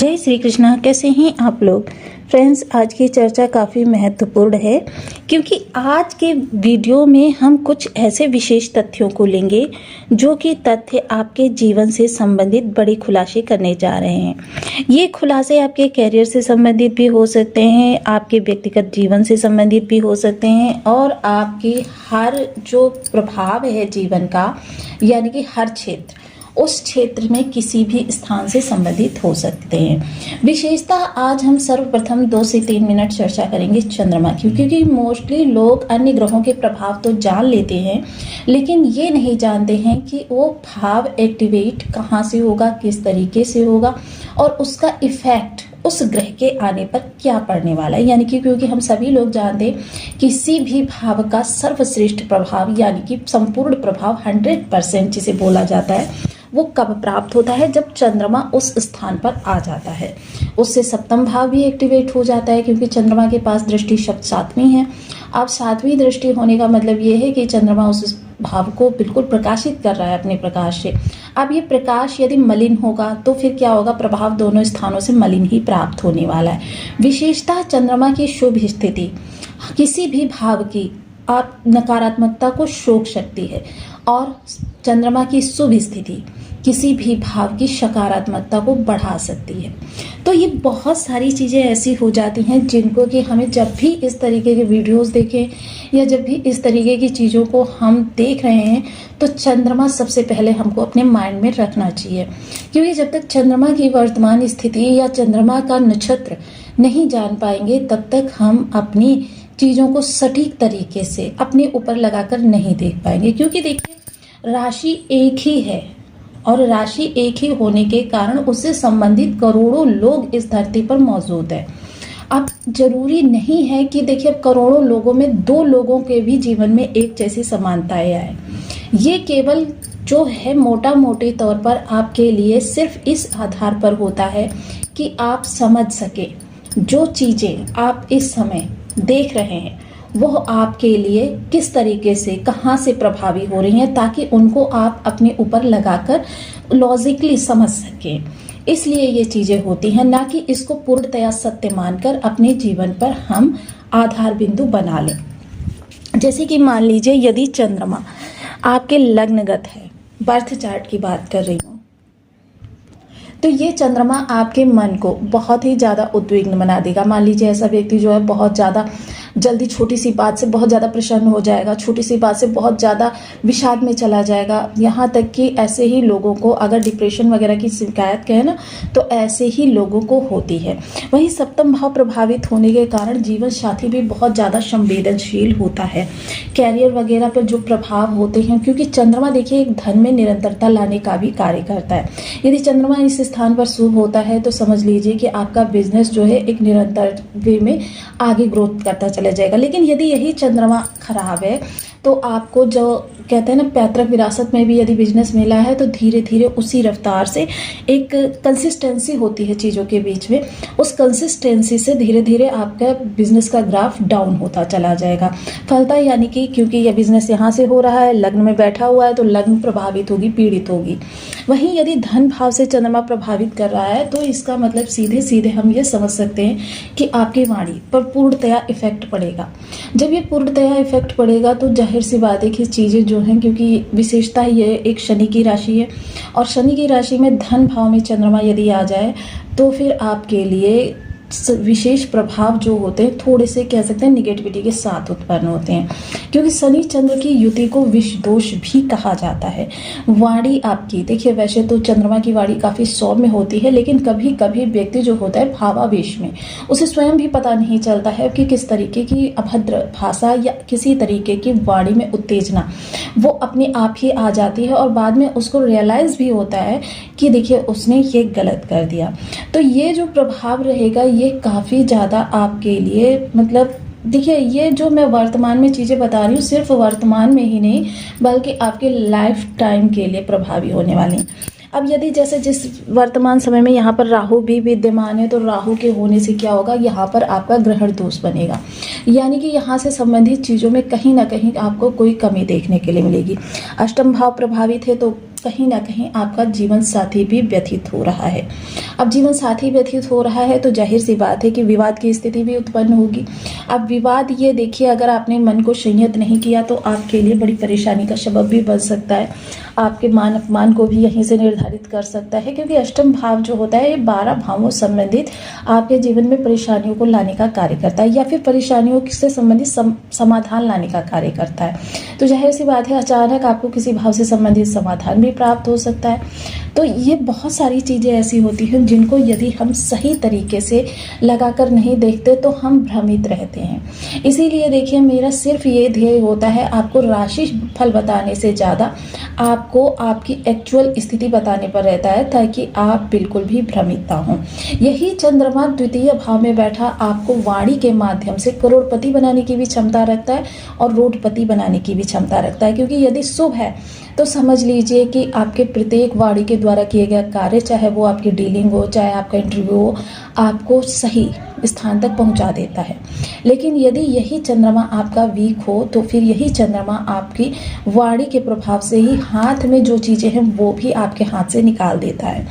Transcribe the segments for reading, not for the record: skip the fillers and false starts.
जय श्री कृष्णा। कैसे हैं आप लोग फ्रेंड्स? आज की चर्चा काफ़ी महत्वपूर्ण है क्योंकि आज के वीडियो में हम कुछ ऐसे विशेष तथ्यों को लेंगे जो कि तथ्य आपके जीवन से संबंधित बड़े खुलासे करने जा रहे हैं। ये खुलासे आपके करियर से संबंधित भी हो सकते हैं, आपके व्यक्तिगत जीवन से संबंधित भी हो सकते हैं और आपके हर जो प्रभाव है जीवन का, यानी कि हर क्षेत्र, उस क्षेत्र में किसी भी स्थान से संबंधित हो सकते हैं। विशेषता आज हम सर्वप्रथम 2 से 3 मिनट चर्चा करेंगे चंद्रमा की, क्योंकि मोस्टली लोग अन्य ग्रहों के प्रभाव तो जान लेते हैं लेकिन ये नहीं जानते हैं कि वो भाव एक्टिवेट कहाँ से होगा, किस तरीके से होगा और उसका इफेक्ट उस ग्रह के आने पर क्या पड़ने वाला है। यानी कि क्योंकि हम सभी लोग जानते हैं किसी भी भाव का सर्वश्रेष्ठ प्रभाव यानी कि संपूर्ण प्रभाव 100% जिसे बोला जाता है वो कब प्राप्त होता है? जब चंद्रमा उस स्थान पर आ जाता है। उससे सप्तम भाव भी एक्टिवेट हो जाता है क्योंकि चंद्रमा के पास दृष्टि शब्द 7वीं है। अब 7वीं दृष्टि होने का मतलब ये है कि चंद्रमा उस भाव को बिल्कुल प्रकाशित कर रहा है अपने प्रकाश से। अब ये प्रकाश यदि मलिन होगा तो फिर क्या होगा? प्रभाव दोनों स्थानों से मलिन ही प्राप्त होने वाला है। विशेषतः चंद्रमा की शुभ स्थिति किसी भी भाव की आप नकारात्मकता को सोख सकती है और चंद्रमा की शुभ स्थिति किसी भी भाव की सकारात्मकता को बढ़ा सकती है। तो ये बहुत सारी चीज़ें ऐसी हो जाती हैं जिनको कि हमें जब भी इस तरीके के वीडियोस देखें या जब भी इस तरीके की चीज़ों को हम देख रहे हैं तो चंद्रमा सबसे पहले हमको अपने माइंड में रखना चाहिए, क्योंकि जब तक चंद्रमा की वर्तमान स्थिति या चंद्रमा का नक्षत्र नहीं जान पाएंगे तब तक हम अपनी चीज़ों को सटीक तरीके से अपने ऊपर लगाकर नहीं देख पाएंगे। क्योंकि देखिए राशि एक ही है और राशि एक ही होने के कारण उससे संबंधित करोड़ों लोग इस धरती पर मौजूद है। अब जरूरी नहीं है कि देखिए करोड़ों लोगों में 2 लोगों के भी जीवन में एक जैसी समानताएं आए। ये केवल जो है मोटा मोटे तौर पर आपके लिए सिर्फ इस आधार पर होता है कि आप समझ सके जो चीजें आप इस समय देख रहे हैं वो आपके लिए किस तरीके से कहाँ से प्रभावी हो रही हैं, ताकि उनको आप अपने ऊपर लगाकर लॉजिकली समझ सकें। इसलिए ये चीजें होती हैं, ना कि इसको पूर्णतया सत्य मानकर अपने जीवन पर हम आधार बिंदु बना लें। जैसे कि मान लीजिए यदि चंद्रमा आपके लग्नगत है, बर्थ चार्ट की बात कर रही हूँ, तो ये चंद्रमा आपके मन को बहुत ही ज़्यादा उद्विग्न बना देगा। मान लीजिए ऐसा व्यक्ति जो है बहुत ज़्यादा जल्दी छोटी सी बात से बहुत ज़्यादा प्रसन्न हो जाएगा, छोटी सी बात से बहुत ज़्यादा विषाद में चला जाएगा। यहाँ तक कि ऐसे ही लोगों को अगर डिप्रेशन वगैरह की शिकायत कहे ना तो ऐसे ही लोगों को होती है। वहीं सप्तम भाव प्रभावित होने के कारण जीवन साथी भी बहुत ज़्यादा संवेदनशील होता है। कैरियर वगैरह पर जो प्रभाव होते हैं, क्योंकि चंद्रमा देखिए एक धन में निरंतरता लाने का भी कार्य करता है। यदि चंद्रमा इस स्थान पर शुभ होता है तो समझ लीजिए कि आपका बिजनेस जो है एक निरंतर वे में आगे ग्रोथ करता चला जाएगा। लेकिन यदि यही चंद्रमा खराब है तो आपको जो कहते हैं ना पैतृक विरासत में भी यदि बिजनेस मिला है तो धीरे धीरे उसी रफ्तार से एक कंसिस्टेंसी होती है चीज़ों के बीच में, उस कंसिस्टेंसी से धीरे धीरे आपका बिजनेस का ग्राफ डाउन होता चला जाएगा। फलता यानी कि क्योंकि यह बिजनेस यहाँ से हो रहा है, लग्न में बैठा हुआ है तो लग्न प्रभावित होगी, पीड़ित होगी। वहीं यदि धन भाव से चंद्रमा प्रभावित कर रहा है तो इसका मतलब सीधे सीधे हम ये समझ सकते हैं कि आपकी वाणी पर पूर्णतया इफेक्ट पड़ेगा। जब ये पूर्णतया इफेक्ट पड़ेगा तो जाहिर सी बात है कि चीज़ें जो हैं, क्योंकि विशेषता ये एक शनि की राशि है और शनि की राशि में धन भाव में चंद्रमा यदि आ जाए तो फिर आपके लिए विशेष प्रभाव जो होते हैं थोड़े से कह सकते हैं निगेटिविटी के साथ उत्पन्न होते हैं, क्योंकि शनि चंद्र की युति को विष दोष भी कहा जाता है। वाणी आपकी देखिए वैसे तो चंद्रमा की वाणी काफ़ी सौम्य होती है, लेकिन कभी कभी व्यक्ति जो होता है भावावेश में उसे स्वयं भी पता नहीं चलता है कि किस तरीके की अभद्र भाषा या किसी तरीके की वाणी में उत्तेजना वो अपने आप ही आ जाती है और बाद में उसको रियलाइज भी होता है कि देखिए उसने ये गलत कर दिया। तो ये जो प्रभाव रहेगा ये काफ़ी ज़्यादा आपके लिए मतलब देखिए ये जो मैं वर्तमान में चीज़ें बता रही हूँ सिर्फ वर्तमान में ही नहीं बल्कि आपके लाइफ टाइम के लिए प्रभावी होने वाली हैं। अब यदि जैसे जिस वर्तमान समय में यहाँ पर राहु भी विद्यमान है तो राहु के होने से क्या होगा, यहाँ पर आपका ग्रहण दोष बनेगा, यानी कि यहाँ से संबंधित चीज़ों में कहीं ना कहीं आपको कोई कमी देखने के लिए मिलेगी। अष्टम भाव प्रभावित है तो कहीं ना कहीं आपका जीवन साथी भी व्यथित हो रहा है। अब जीवन साथी व्यथित हो रहा है तो जाहिर सी बात है कि विवाद की स्थिति भी उत्पन्न होगी। अब विवाद, ये देखिए, अगर आपने मन को संयत नहीं किया तो आपके लिए बड़ी परेशानी का सबब भी बन सकता है। आपके मान अपमान को भी यहीं से निर्धारित कर सकता है, क्योंकि अष्टम भाव जो होता है ये 12 भावों संबंधित आपके जीवन में परेशानियों को लाने का कार्य करता है, या फिर परेशानियों से संबंधित समाधान लाने का कार्य करता है। तो जाहिर सी बात है, अचानक आपको किसी भाव से संबंधित समाधान भी प्राप्त हो सकता है। तो ये बहुत सारी चीज़ें ऐसी होती हैं जिनको यदि हम सही तरीके से लगाकर नहीं देखते तो हम भ्रमित रहते हैं। इसीलिए देखिए, मेरा सिर्फ ये ध्येय होता है आपको राशि फल बताने से ज़्यादा आपको आपकी एक्चुअल स्थिति बताने पर रहता है, ताकि आप बिल्कुल भी भ्रमित ना हों। यही चंद्रमा द्वितीय भाव में बैठा आपको वाणी के माध्यम से करोड़पति बनाने की भी क्षमता रखता है और रोडपति बनाने की भी क्षमता रखता है, क्योंकि यदि शुभ है तो समझ लीजिए कि आपके प्रत्येक वाणी के द्वारा किए गए कार्य, चाहे वो आपकी डीलिंग हो, चाहे आपका इंटरव्यू हो, आपको सही स्थान तक पहुंचा देता है। लेकिन यदि यही चंद्रमा आपका वीक हो तो फिर यही चंद्रमा आपकी वाणी के प्रभाव से ही हाथ में जो चीज़ें हैं वो भी आपके हाथ से निकाल देता है।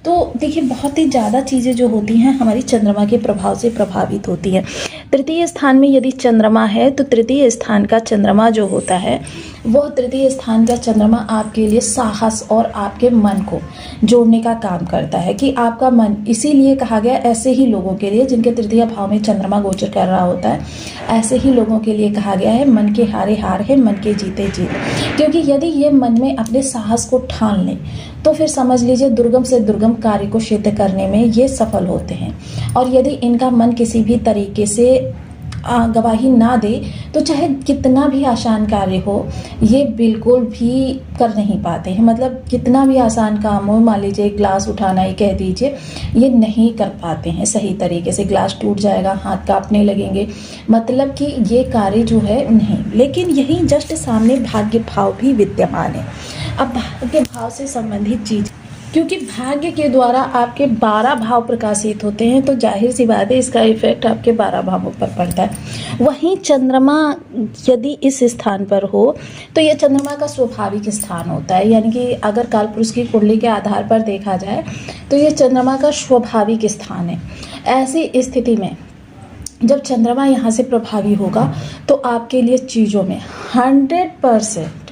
तो देखिए, बहुत ही ज़्यादा चीज़ें जो होती हैं हमारी चंद्रमा के प्रभाव से प्रभावित होती हैं। तृतीय स्थान में यदि चंद्रमा है तो तृतीय स्थान का चंद्रमा जो होता है वह तृतीय स्थान का चंद्रमा आपके लिए साहस और आपके मन को जोड़ने का काम करता है, कि आपका मन, इसीलिए कहा गया ऐसे ही लोगों के लिए जिनके तृतीय भाव में चंद्रमा गोचर कर रहा होता है, ऐसे ही लोगों के लिए कहा गया है मन के हारे हार है, मन के जीते जीत। क्योंकि यदि ये मन में अपने साहस को ठान लें तो फिर समझ लीजिए दुर्गम से दुर्गम कार्य को सिद्ध करने में ये सफल होते हैं। और यदि इनका मन किसी भी तरीके से गवाही ना दे तो चाहे कितना भी आसान कार्य हो ये बिल्कुल भी कर नहीं पाते हैं। मतलब कितना भी आसान काम हो, मान लीजिए ग्लास उठाना ही कह दीजिए, ये नहीं कर पाते हैं सही तरीके से। ग्लास टूट जाएगा, हाथ कांपने लगेंगे, मतलब कि ये कार्य जो है नहीं। लेकिन यही जस्ट सामने भाग्य भाव भी विद्यमान है। अब भाग्य भाव से संबंधित चीज, क्योंकि भाग्य के द्वारा आपके 12 भाव प्रकाशित होते हैं तो जाहिर सी बात है इसका इफेक्ट आपके 12 भावों पर पड़ता है। वहीं चंद्रमा यदि इस स्थान पर हो तो यह चंद्रमा का स्वाभाविक स्थान होता है, यानी कि अगर कालपुरुष की कुंडली के आधार पर देखा जाए तो यह चंद्रमा का स्वाभाविक स्थान है। ऐसी स्थिति में जब चंद्रमा यहाँ से प्रभावी होगा तो आपके लिए चीज़ों में 100%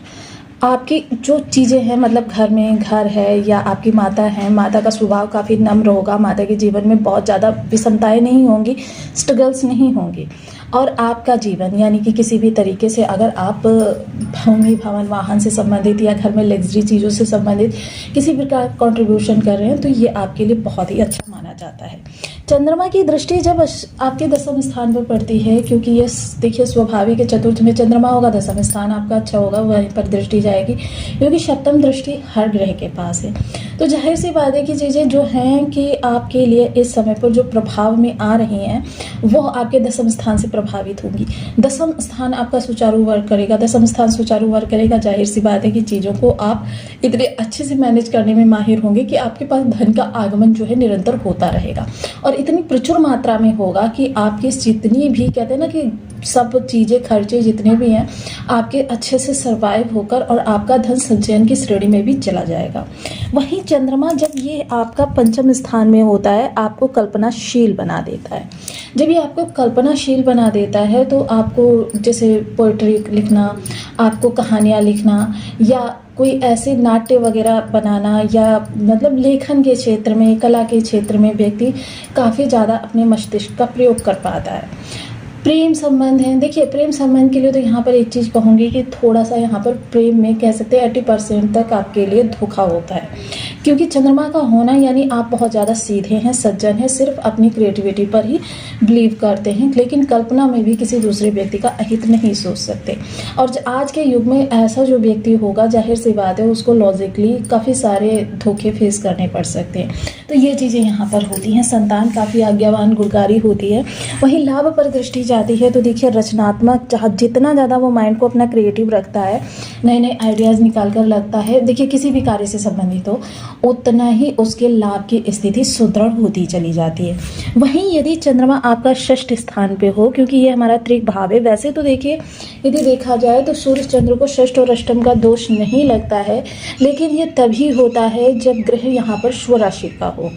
आपकी जो चीज़ें हैं, मतलब घर है या आपकी माता है, माता का स्वभाव काफ़ी नम्र होगा, माता के जीवन में बहुत ज़्यादा विषमताएं नहीं होंगी, स्ट्रगल्स नहीं होंगी। और आपका जीवन, यानी कि किसी भी तरीके से अगर आप भूमि भवन वाहन से संबंधित या घर में लग्जरी चीज़ों से संबंधित किसी प्रकार कंट्रीब्यूशन कर रहे हैं तो ये आपके लिए बहुत ही अच्छा माना जाता है। चंद्रमा की दृष्टि जब आपके दसम स्थान पर पड़ती है, क्योंकि ये देखिए स्वाभाविक है, चतुर्थ में चंद्रमा होगा, दसम स्थान आपका अच्छा होगा, वहीं पर दृष्टि जाएगी, क्योंकि सप्तम दृष्टि हर ग्रह के पास है। तो जाहिर सी बात है कि चीज़ें जो हैं कि आपके लिए इस समय पर जो प्रभाव में आ रही हैं वो आपके दसम स्थान से प्रभावित होंगी। दसम स्थान आपका सुचारू वर्क करेगा, दसम स्थान सुचारू वर्क करेगा, जाहिर सी बात है कि चीज़ों को आप इतने अच्छे से मैनेज करने में माहिर होंगे कि आपके पास धन का आगमन जो है निरंतर होता रहेगा और इतनी प्रचुर मात्रा में होगा कि आपकी जितनी भी, कहते हैं ना कि सब चीज़ें, खर्चे जितने भी हैं आपके अच्छे से सर्वाइव होकर और आपका धन संचयन की श्रेणी में भी चला जाएगा। वहीं चंद्रमा जब ये आपका पंचम स्थान में होता है आपको कल्पनाशील बना देता है। जब ये आपको कल्पनाशील बना देता है तो आपको जैसे पोइट्री लिखना, आपको कहानियाँ लिखना या कोई ऐसे नाट्य वगैरह बनाना या मतलब लेखन के क्षेत्र में, कला के क्षेत्र में व्यक्ति काफ़ी ज़्यादा अपने मस्तिष्क का प्रयोग कर पाता है। प्रेम संबंध है, देखिए प्रेम संबंध के लिए तो यहाँ पर एक चीज़ कहूँगी कि थोड़ा सा यहाँ पर प्रेम में कह सकते हैं 80% तक आपके लिए धोखा होता है, क्योंकि चंद्रमा का होना यानी आप बहुत ज़्यादा सीधे हैं, सज्जन हैं, सिर्फ अपनी क्रिएटिविटी पर ही बिलीव करते हैं, लेकिन कल्पना में भी किसी दूसरे व्यक्ति का अहित नहीं सोच सकते। और आज के युग में ऐसा जो व्यक्ति होगा जाहिर सी बात है उसको लॉजिकली काफ़ी सारे धोखे फेस करने पड़ सकते हैं। तो ये चीज़ें यहाँ पर होती हैं। संतान काफ़ी आज्ञावान गुणकारी होती है। वहीं लाभ पर दृष्टि जाती है तो देखिए रचनात्मक जितना ज़्यादा वो माइंड को अपना क्रिएटिव रखता है, नए नए आइडियाज़ निकाल कर लगता है, देखिए किसी भी कार्य से संबंधित हो, उतना ही उसके लाभ की स्थिति सुदृढ़ होती चली जाती है। वहीं यदि चंद्रमा आपका षष्ठ स्थान पे हो, क्योंकि ये हमारा त्रिक भाव है, वैसे तो देखिए यदि देखा जाए तो सूर्य चंद्र को षष्ठ और अष्टम का दोष नहीं लगता है, लेकिन ये तभी होता है जब ग्रह यहाँ पर स्व राशि का हो।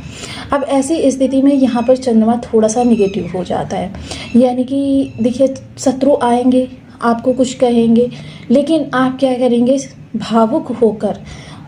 अब ऐसी स्थिति में यहाँ पर चंद्रमा थोड़ा सा निगेटिव हो जाता है, यानी कि देखिए शत्रु आएंगे, आपको कुछ कहेंगे, लेकिन आप क्या करेंगे, भावुक होकर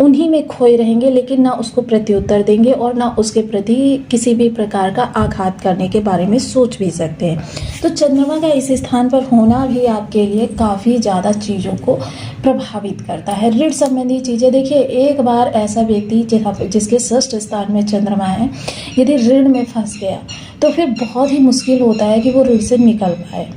उन्हीं में खोए रहेंगे, लेकिन ना उसको प्रत्युत्तर देंगे और ना उसके प्रति किसी भी प्रकार का आघात करने के बारे में सोच भी सकते हैं। तो चंद्रमा का इस स्थान पर होना भी आपके लिए काफ़ी ज़्यादा चीज़ों को प्रभावित करता है। ऋण संबंधी चीज़ें, देखिए एक बार ऐसा व्यक्ति जिसके षष्ठ स्थान में चंद्रमा है, यदि ऋण में फंस गया तो फिर बहुत ही मुश्किल होता है कि वो ऋण से निकल पाए।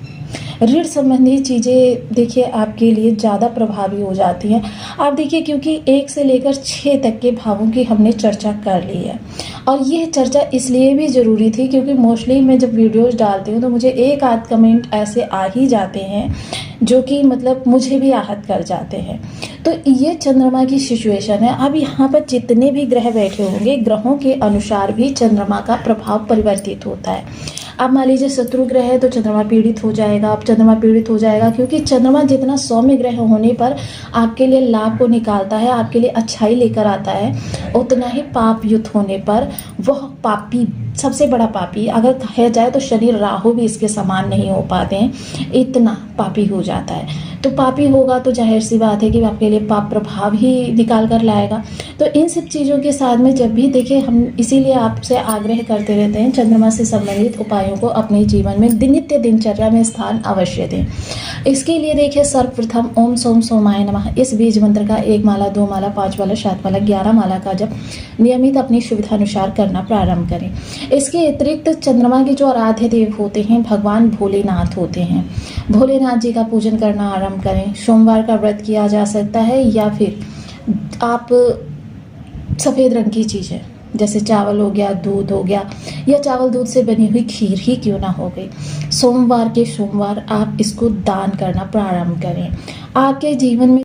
ऋण संबंधी चीज़ें देखिए आपके लिए ज़्यादा प्रभावी हो जाती हैं। आप देखिए क्योंकि 1 से लेकर 6 तक के भावों की हमने चर्चा कर ली है, और ये चर्चा इसलिए भी ज़रूरी थी क्योंकि मोस्टली मैं जब वीडियोज़ डालती हूँ तो मुझे एक आध कमेंट ऐसे आ ही जाते हैं जो कि मतलब मुझे भी आहत कर जाते हैं। तो ये चंद्रमा की सिचुएशन है। अब यहाँ पर जितने भी ग्रह बैठे होंगे, ग्रहों के अनुसार भी चंद्रमा का प्रभाव परिवर्तित होता है। अब मान लीजिए शत्रु ग्रह है तो चंद्रमा पीड़ित हो जाएगा। अब चंद्रमा पीड़ित हो जाएगा क्योंकि चंद्रमा जितना सौम्य ग्रह होने पर आपके लिए लाभ को निकालता है, आपके लिए अच्छाई लेकर आता है, उतना ही पाप युक्त होने पर वह पापी, सबसे बड़ा पापी अगर कहा जाए तो शनि राहु भी इसके समान नहीं हो पाते हैं, इतना पापी हो जाता है। तो पापी होगा तो जाहिर सी बात है कि आपके लिए पाप प्रभाव ही निकाल कर लाएगा। तो इन सब चीज़ों के साथ में जब भी देखिए हम इसीलिए आपसे आग्रह करते रहते हैं, चंद्रमा से संबंधित उपायों को अपने जीवन में नित्य दिनचर्या में स्थान अवश्य दें। इसके लिए देखिए सर्वप्रथम ओम सोम सोमाय नमः इस बीज मंत्र का 1 माला, 2 माला, 5 माला, 7 माला, 11 माला का जब नियमित अपनी सुविधानुसार करना प्रारंभ करें। इसके अतिरिक्त चंद्रमा के जो आराध्य देव होते हैं भगवान भोलेनाथ होते हैं, भोलेनाथ जी का पूजन करना आरंभ करें। सोमवार का व्रत किया जा सकता है, या फिर आप सफ़ेद रंग की चीज़ें जैसे चावल हो गया, दूध हो गया, या चावल दूध से बनी हुई खीर ही क्यों ना हो गई, सोमवार के सोमवार आप इसको दान करना प्रारंभ करें। आपके जीवन में